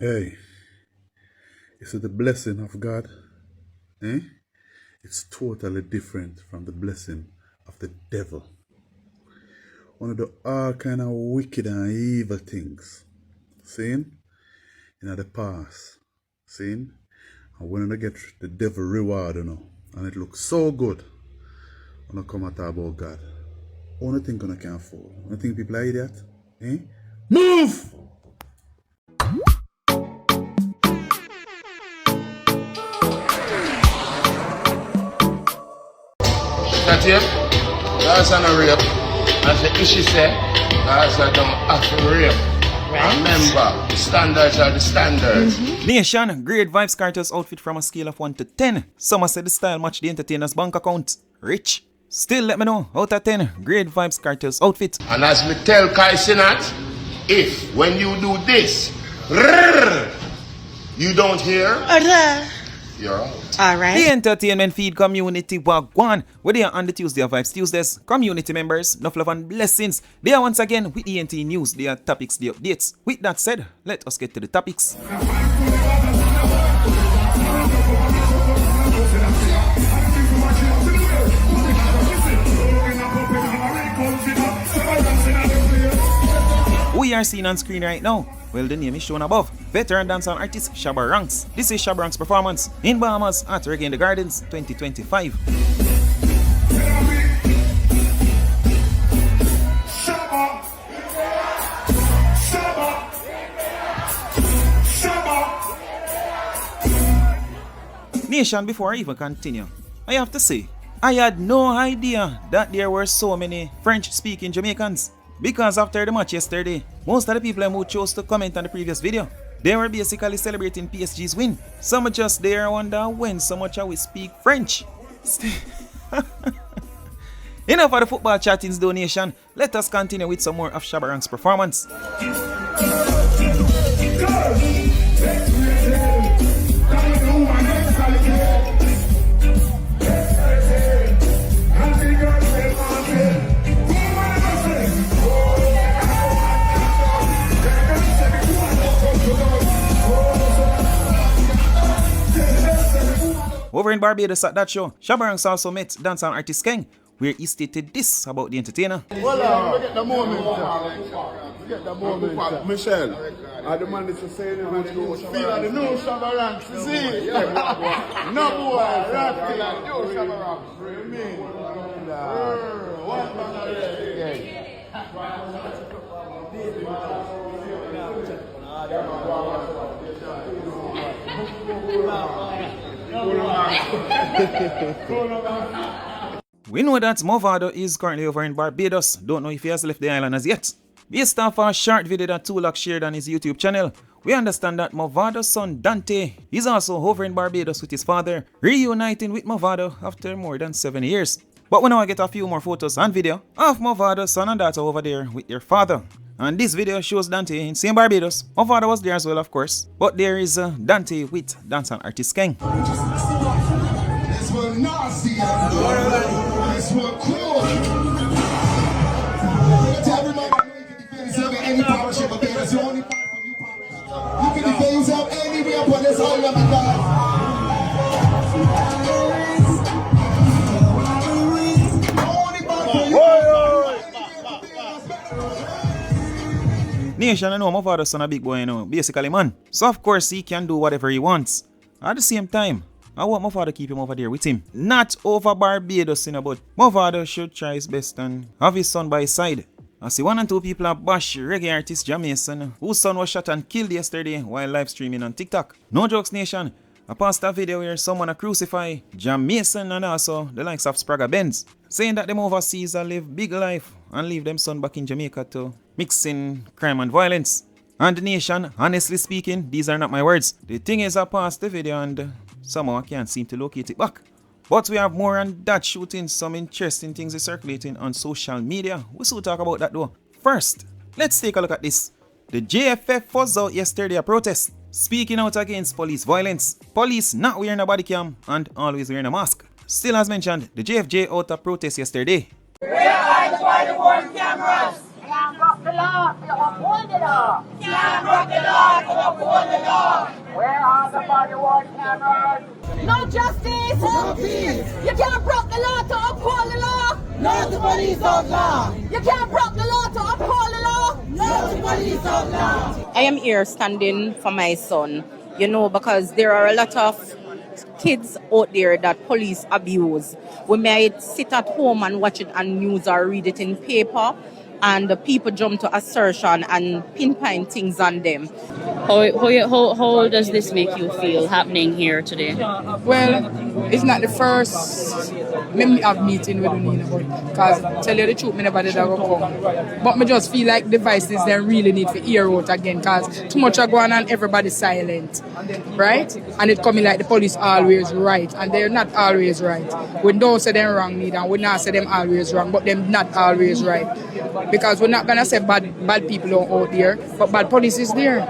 Hey, you see the blessing of God? It's totally different from the blessing of the devil. One of the all kind of wicked and evil things. Seeing? In the past. Seeing? And when you get the devil reward, and it looks so good, when you come and talk about God. Only thing you can fall. Only think people are idiot? Move! That's it. That's an rape. As the issue said, that's a don't have to rape. Right. Remember, the standards are the standards. Nation, Great Vibes Cartel's outfit from a scale of 1 to 10. Some said the style match the entertainer's bank account. Rich. Still let me know, out of 10, Great Vibes Cartel's outfit. And as me tell Kai Sinat, if when you do this, you don't hear, you're out. Alright. The entertainment feed community wagwan. We're there on the Tuesday of Vibes Tuesdays. Community members, enough love and blessings. They are once again with ENT News, their topics, the updates. With that said, let us get to the topics. Who you are seeing on screen right now? Well, the name is shown above. Veteran dancehall artist Shabba Ranks. This is Shabba Ranks' performance in Bahamas at Reggae in the Gardens 2025. Nation, before I even continue, I have to say, I had no idea that there were so many French-speaking Jamaicans. Because after the match yesterday, most of the people who chose to comment on the previous video, they were basically celebrating PSG's win. Some are just there wonder when so much we speak French. Enough of the football chattings donation. Let us continue with some more of Shabba Ranks' performance. Over in Barbados at that show, Shabba Ranks also met dancehall artist King, where he stated this about the entertainer. Well, we get the moment, we get the moment. Michelle, the man is saying feel like the new Shabba Ranks, you see? No boy, Ranks, new Shabba Ranks. You mean? What man are We know that Mavado is currently over in Barbados. Don't know if he has left the island as yet. Based off a short video that Tulak shared on his YouTube channel, we understand that Mavado's son Dante is also over in Barbados with his father, reuniting with Mavado after more than 7 years. But we now get a few more photos and video of Mavado's son and daughter over there with their father. And this video shows Dante in same Barbados. Mavado was there as well, of course. But there is Dante with dancehall artist King. This one nasty, this one cool. To every man that you can defend yourself in any partnership, but there's the only part of you partnership. You can defend yourself anywhere upon this whole of my God. Nation, I know Mavado's son a big boy, basically man. So of course he can do whatever he wants. At the same time, I want Mavado to keep him over there with him. Not over Barbados, but Mavado should try his best and have his son by his side. I see 1 and 2 people have bash reggae artist Jamaica, whose son was shot and killed yesterday while live streaming on TikTok. No jokes, Nation. I passed a video where someone crucify Jamaica and also the likes of Sprague Benz, saying that them overseas live big life and leave them son back in Jamaica to mix in crime and violence. And the Nation, honestly speaking, these are not my words. The thing is, I passed the video and somehow I can't seem to locate it back. But we have more on that shooting, some interesting things is circulating on social media. We'll soon talk about that though. First, let's take a look at this. The JFF was out yesterday a protest, speaking out against police violence. Police not wearing a body cam and always wearing a mask. Still as mentioned, the JFJ out a protest yesterday. Where are the body-worn cameras? I am not the law. You uphold the law. Can't break the law to uphold the law. Where are the body worn cameras? No justice, no peace. You can't break the law to uphold the law. No to police of law. You can't break the law to uphold the law. No to police of law. I am here standing for my son, because there are a lot of kids out there that police abuse. We might sit at home and watch it on news or read it in paper, and the people jump to assertion and pinpoint things on them. How does this make you feel happening here today? Well, it's not the first me have meeting with Unina, because tell you the truth, me never did ever come. But me just feel like the voices they really need to hear out again, because too much are going on, everybody's silent, right? And it coming like the police always right, and they're not always right. We don't say them wrong neither, we not say them always wrong, but them not always right. Because we're not gonna say bad people are out there, but bad police is there.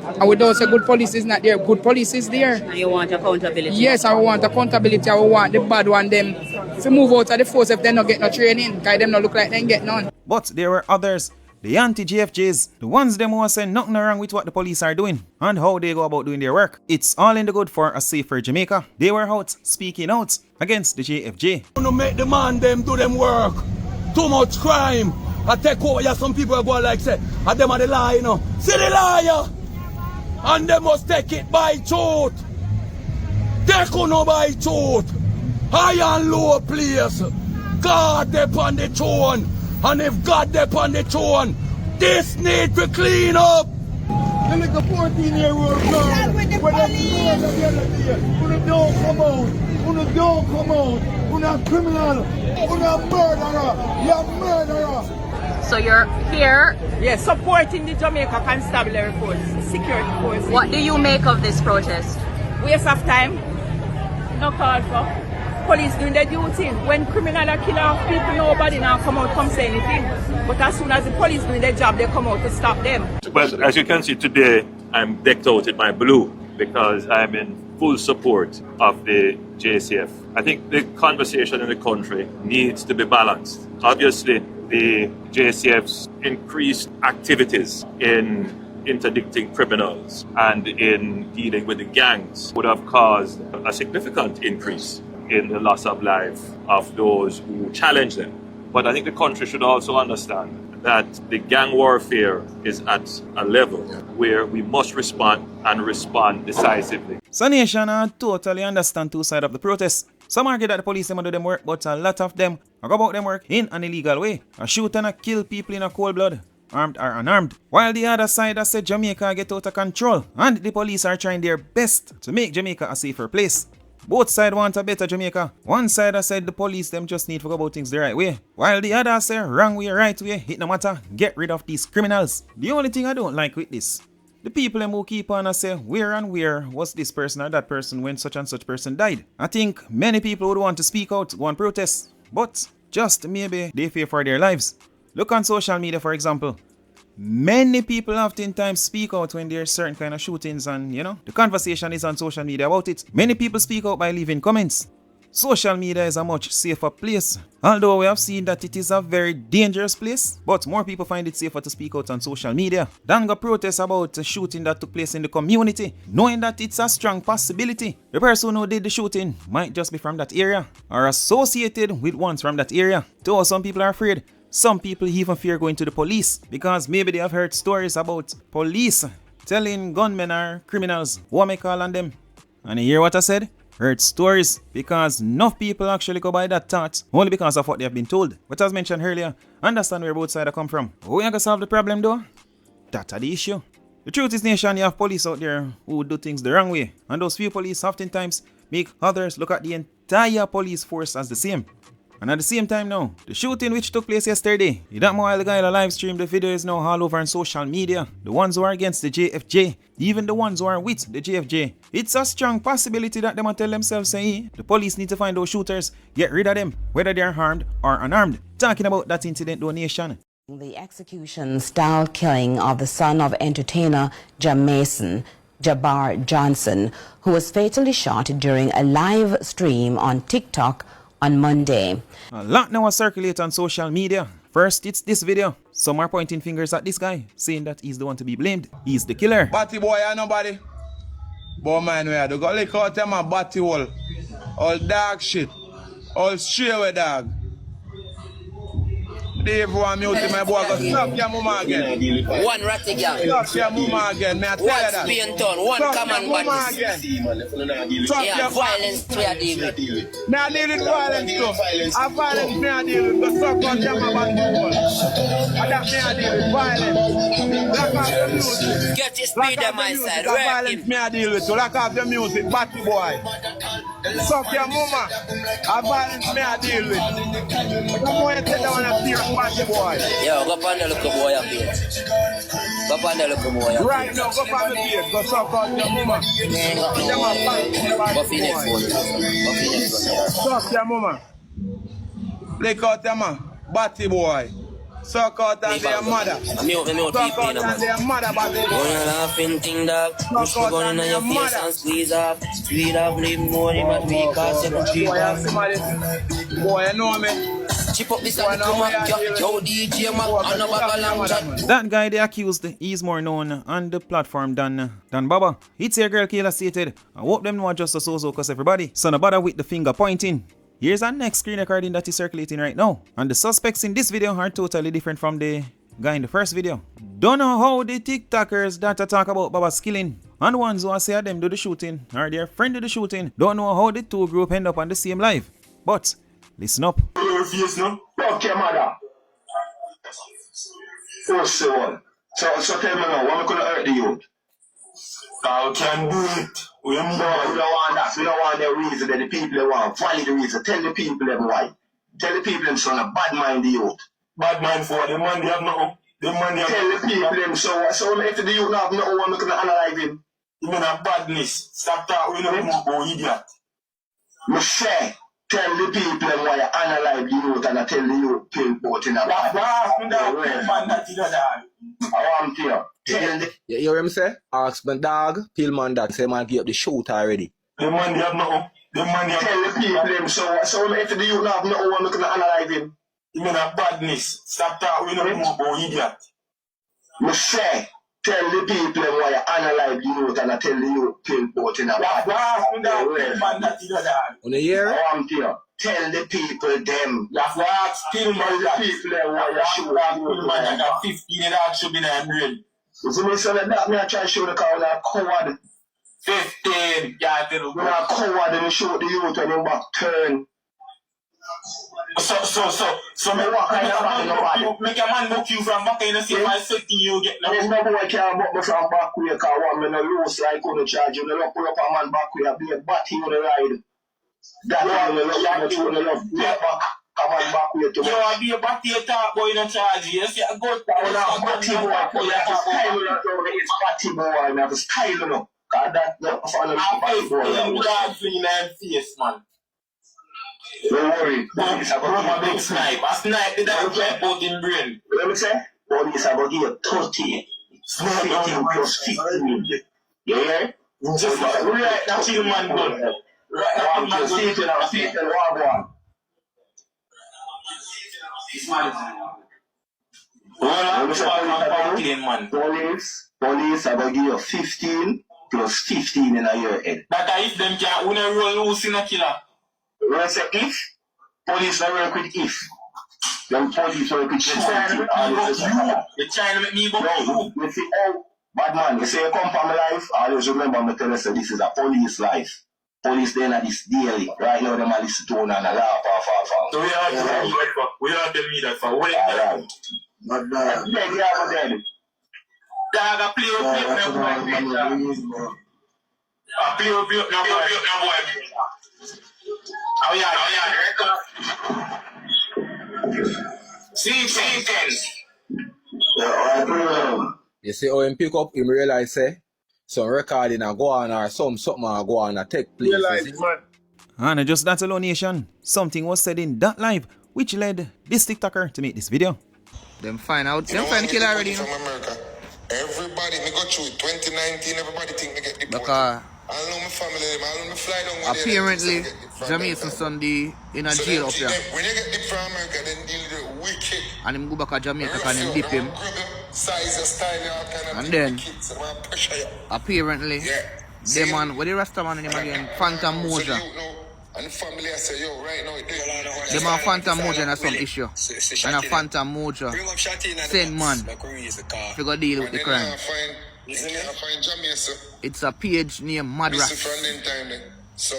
And we don't say good police is not there, good police is there. And you want accountability? Yes, I want accountability. I want the bad one them to move out of the force if they not get no training, because them not look like they get none. But there were others, the anti-GFJs, the ones them who are saying nothing wrong with what the police are doing and how they go about doing their work. It's all in the good for a safer Jamaica. They were out speaking out against the JFJ. To make the man them do them work. Too much crime. I take over, some people are going like say, and them are the lie, See the liar! And they must take it by truth. They couldn't by truth. High and low place. God they on the throne. And if God they on the throne, this need to clean up. You like a 14-year-old girl. With the police. Who don't come out. Who don't come out. Who not criminal. Who not murderer. You're murderer. So you're here. Yes, supporting the Jamaica Constabulary Force, security force. What do you make of this protest? Waste of time. No call for. Police doing their duty. When criminals are killing off people, nobody now come say anything. But as soon as the police doing their job, they come out to stop them. Well, as you can see today, I'm decked out in my blue because I'm in full support of the JCF. I think the conversation in the country needs to be balanced. Obviously, the JCF's increased activities in interdicting criminals and in dealing with the gangs would have caused a significant increase in the loss of life of those who challenge them. But I think the country should also understand that the gang warfare is at a level where we must respond and respond decisively. So nation, I totally understand two sides of the protest. Some argue that the police do them work, but a lot of them go about them work in an illegal way. A shoot and a kill people in a cold blood, armed or unarmed. While the other side has said Jamaica get out of control and the police are trying their best to make Jamaica a safer place. Both sides want a better Jamaica. One side has said the police them just need to go about things the right way. While the other say wrong way, right way, it no matter, get rid of these criminals. The only thing I don't like with this, the people them who keep on and say where and where was this person or that person when such and such person died. I think many people would want to speak out, go and protest, but just maybe they fear for their lives. Look on social media, for example. Many people oftentimes speak out when there's certain kind of shootings and, the conversation is on social media about it. Many people speak out by leaving comments. Social media is a much safer place. Although we have seen that it is a very dangerous place, but more people find it safer to speak out on social media than go protest about a shooting that took place in the community, knowing that it's a strong possibility the person who did the shooting might just be from that area or associated with ones from that area. Though some people are afraid. Some people even fear going to the police because maybe they have heard stories about police telling gunmen or criminals what may call on them. And you hear what I said? Heard stories because enough people actually go by that thought only because of what they have been told. But as mentioned earlier, understand where both sides come from. Who you gonna solve the problem though? That's the issue. The truth is, nation, you have police out there who do things the wrong way. And those few police oftentimes make others look at the entire police force as the same. And at the same time now, the shooting which took place yesterday, that while the guy live stream the video is now all over on social media. The ones who are against the JFJ, even the ones who are with the JFJ. It's a strong possibility that they might tell themselves, say, the police need to find those shooters, get rid of them, whether they are armed or unarmed. Talking about that incident donation. The execution-style killing of the son of entertainer Jabbar Johnson, who was fatally shot during a live stream on TikTok on Monday. A lot now circulate on social media. First, it's this video. Some are pointing fingers at this guy, saying that he's the one to be blamed. He's the killer. Batty boy, I nobody. But man, we had to go lick out them a batty hole. All dog shit. All straight away dog. Dave want me out to my boy, go suck your mama again. One ratty gang. Suck your mama again, man. I tell you that. One Spain town, one suck common badness. Suck Yeah, your violence we are dealing with. Me I deal with violence too. I violence me I deal with. Go suck out your mama again. And that me I deal with violence. Lock off the music. Get your speed on my side. Violence me I deal with. So lock off the music, batty boy. Suck your mama. I violence me I deal with. Come on and take down a serious batty boy. Yo, go find the little boy up here. Go find the little boy up here. Right now, go find the place. Go suck out your mama. Go for next one. Go for next one. Suck your mama. Lick out your mama. Batty boy. Suck out and their mother. Suck out and their mother, batty boy. Gonna laughing thing dog. Push the gun in your face and squeeze off. Squeeze off, leave more than what we call 17 off. Boy, you know me. Chip up this and come up, yo DJ Mac, on a bag of long chat. That guy they accused is more known on the platform than Baba. It's your girl killer stated. I hope them know just a so cause everybody. So no bother with the finger pointing. Here's our next screen recording that is circulating right now. And the suspects in this video are totally different from the guy in the first video. Don't know how the TikTokers that talk about Baba's killing and ones who say them do the shooting or their friend do the shooting don't know how the two group end up on the same live. But listen up. Fuck your mother. First one. So tell me now, what am I gonna hurt the youth? I can do it. We don't want that. We don't want the reason that the people they want. Valid reason. Tell the people them why. Tell the people them son a bad mind the youth. Bad mind for the man they have no. The man they have. Tell the people them so if the youth have no one gonna analyze him. You mean a badness. Stop talking no more idiot. Me say. Tell the people them why you analyze the youth and I tell the youth pinpoint in a bad. I want to tell the... You hear him say? Ask my dog, Pillman that say man give up the shoot already. The man they have no. The man they have tell the people them so if the youth have no one looking at analyze him. You mean a badness. Stop talking no more idiot. Me say tell the people them why you analyze the youth and I tell the youth pinpoint in a bad. On the year? I want to tell the people them. Tell the people them why you shoot the man and got 15 and that should be their brain. You see me son that me I try to show the car when I coward. 15, yeah, when I coward and shoot the youth and then back turn. So me walk like that. Make a man book you from back in the same as 15 you get now. There's no boy can book me from back way because one me no loose like couldn't charge you. No pull up a man back way, be a batty on the ride. That one you love back. Come on back way to me. You want to be a batty talk boy in a charge. You see a good batty boy. You have to style it. It's batty boy. You have to style it. Because that's follow batty boy. I'm dancing in their face, man. Don't worry, police are going to give you a big snipe. A snipe did not play out in brain. Let me say, police are going to give you 30. 15 plus 15. You hear? Just right now, chill man gun. Right now, man gun. See it in one. Police are going to give you 15 plus 15 in a year head. That if them can't win a roll loose in a killer. When I say if, police don't work with if. Them police work with shit. You're trying to make me go you. You see, oh, bad man, you say you come from my life, I always remember me tell you say this is a police life. Police they at this daily. Right now them a listen to and a laugh off. So we are telling me that for what? Alright. But yeah, you have a dead. Dog a play now. I play now. Oh yeah, see, you see how him pick up, him realize say, some recording a go on or something a go on a take place. And just that alone nation, something was said in that live which led this TikToker to make this video. Them find the killer already, you know? From America. Everybody, me go through 2019, everybody think me get the because I don't know my family, I don't know my fly down apparently Jamaican Sunday in a So jail then, up here. when you get dip from America, then deal with the wicked. And him go back to Jamaica and him dip him. Size your style, all kind of And then, wicked, so man pressure you. apparently, the man, what the Rasta man in him again? Phantom Moja. And the family, I say, yo, right now, The man Phantom Moja has some issue. And a Phantom Moja send man to go deal with the crime. It's a page named Mad Rats. So,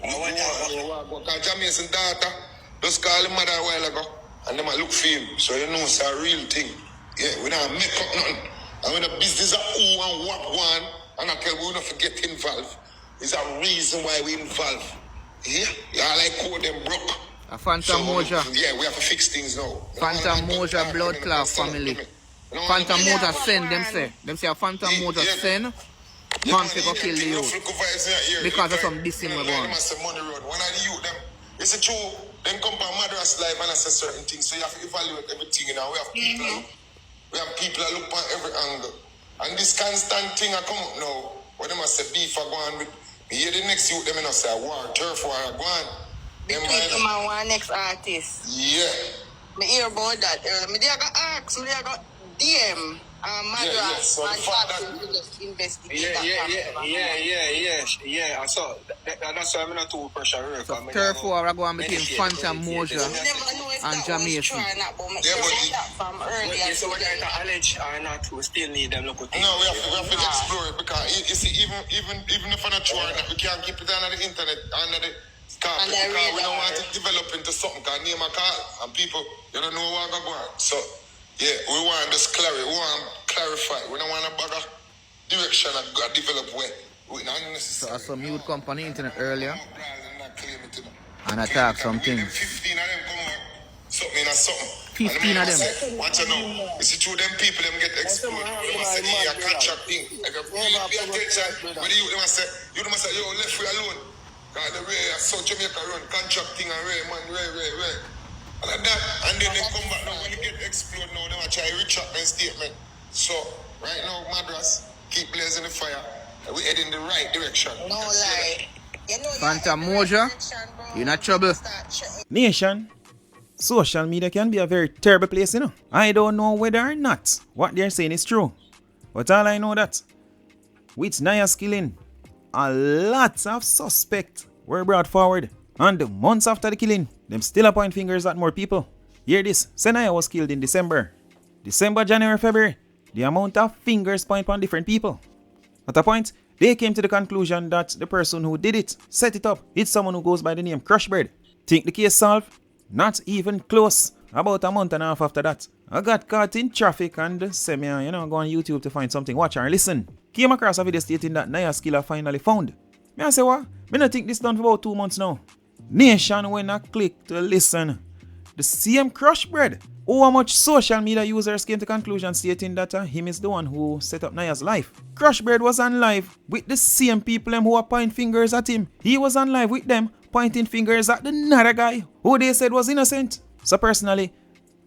because Jamaican daughter just call him mother a while ago, and them a look for him, so you know it's a real thing. Yeah, we don't make up nothing. And when the business are who and what one, and I tell we don't forget involved. There's a reason why we involved. Yeah, y'all like call them broke. A Phantom Moja. Yeah, we have to fix things now. Phantom Moja blood clot family. Phantom Moja send them say. Them say a Phantom Moja send. Man to go kill the youth. Because of some dissing we go on. It's a true. Then come from Madras life and I say certain things. So you have to evaluate everything. You know, we have people that look on every angle. And this constant thing I come up now. What them I say beef I go on with. Me hear the next youth them and I say war, turf war I go on. Because my one next artist. Yeah. Me hear about that. Me there got ask, me there got DM. Madras and Faction to just investigate Yeah. So that's why I'm not too pressure. So turf war I go on between Phantom Moja and Jamaican. From earlier. So whether it's alleged or not, we still need them look at it. No, we have to explore it because you see, even if I'm not sure, we can't keep it under the internet, under the carpet, because we don't want it to develop into something. Because name a call and people, you don't know what going on. So yeah, we want this clarity. We want to clarify. We don't want to bag a direction and develop way. So as some youth company internet earlier, and attack some things. 15 of them come out. Something and something. 15 of them. Want to know? You see, two of them people them get exposed. You must say, yeah, contract thing. If you pay attention, when you must say, yo, left we alone. Because the way I saw Jamaica run, contract thing and Ray, man, Ray. And like that, and then they come back now when they get exploded now, they try to retract their statement. So, right now, Madras, keep blazing the fire. We head in the right direction. No lie. Phantom Moja, you're in trouble. Nation, social media can be a very terrible place, you know. I don't know whether or not what they're saying is true. But all I know that, with Naya's killing, a lot of suspects were brought forward. And the months after the killing, them still point fingers at more people. Hear this, Senaya was killed in December. January, February, the amount of fingers point on different people. At a point, they came to the conclusion that the person who did it, set it up, is someone who goes by the name Crushbird. Think the case solved? Not even close. About a month and a half after that, I got caught in traffic and sent me, go on YouTube to find something. Watch and listen. Came across a video stating that Naya's killer finally found. Me I say what? Me not think this done for about 2 months now. Nation, when I click to listen, the same Crushbird. Oh, how much social media users came to conclusion stating that him is the one who set up Naya's life. Crushbird was on live with the same people who are pointing fingers at him. He was on live with them pointing fingers at the another guy who they said was innocent. So personally,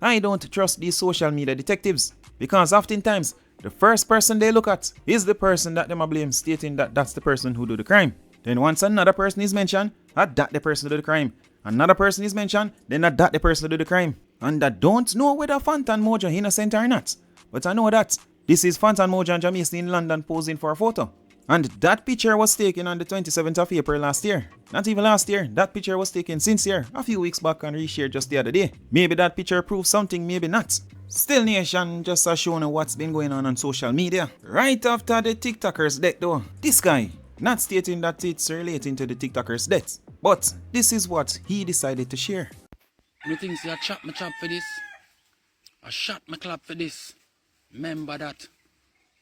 I don't trust these social media detectives because oftentimes the first person they look at is the person that them blame, stating that that's the person who do the crime. Then once another person is mentioned, that the person who do the crime. Another person is mentioned, then that the person who do the crime. And I don't know whether Phantom Moja innocent or not. But I know that this is Phantom Moja and Jamaica in London posing for a photo. And that picture was taken on the 27th of April last year. Not even last year, that picture was taken since here, a few weeks back and reshared just the other day. Maybe that picture proves something, maybe not. Still Nation, just showing what's been going on social media. Right after the TikToker's death though, this guy, not stating that it's relating to the TikToker's death, but this is what he decided to share. Me think I chop for this. I shot my clap for this. Remember that.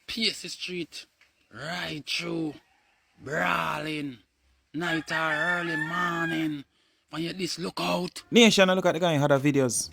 Pierce Street. Right through. Brawling. Night or early morning. When you this look out. Nation, I look at the guy in other videos.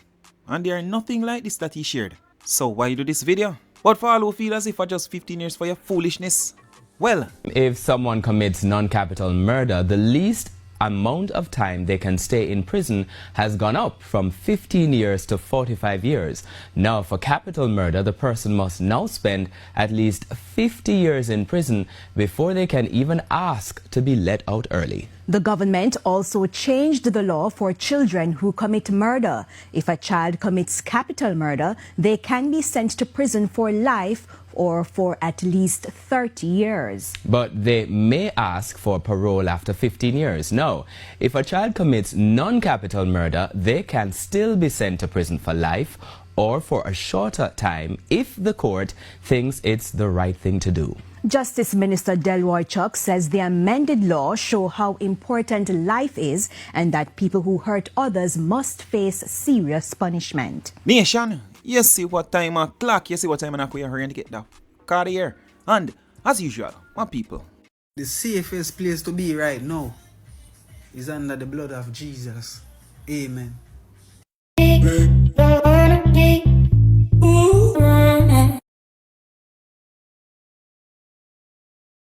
And there are nothing like this that he shared. So why do this video? But for all who feel as if I just 15 years for your foolishness. Well, if someone commits non-capital murder, the least amount of time they can stay in prison has gone up from 15 years to 45 years. Now, for capital murder, the person must now spend at least 50 years in prison before they can even ask to be let out early. The government also changed the law for children who commit murder. If a child commits capital murder, they can be sent to prison for life or for at least 30 years. But they may ask for parole after 15 years. No, if a child commits non-capital murder, they can still be sent to prison for life or for a shorter time if the court thinks it's the right thing to do. Justice Minister Delroy Chuck says the amended law show how important life is and that people who hurt others must face serious punishment. Nation, you see what time a clock, you see what time I'm hurrying to get that car here. And as usual, my people, the safest place to be right now is under the blood of Jesus. Amen.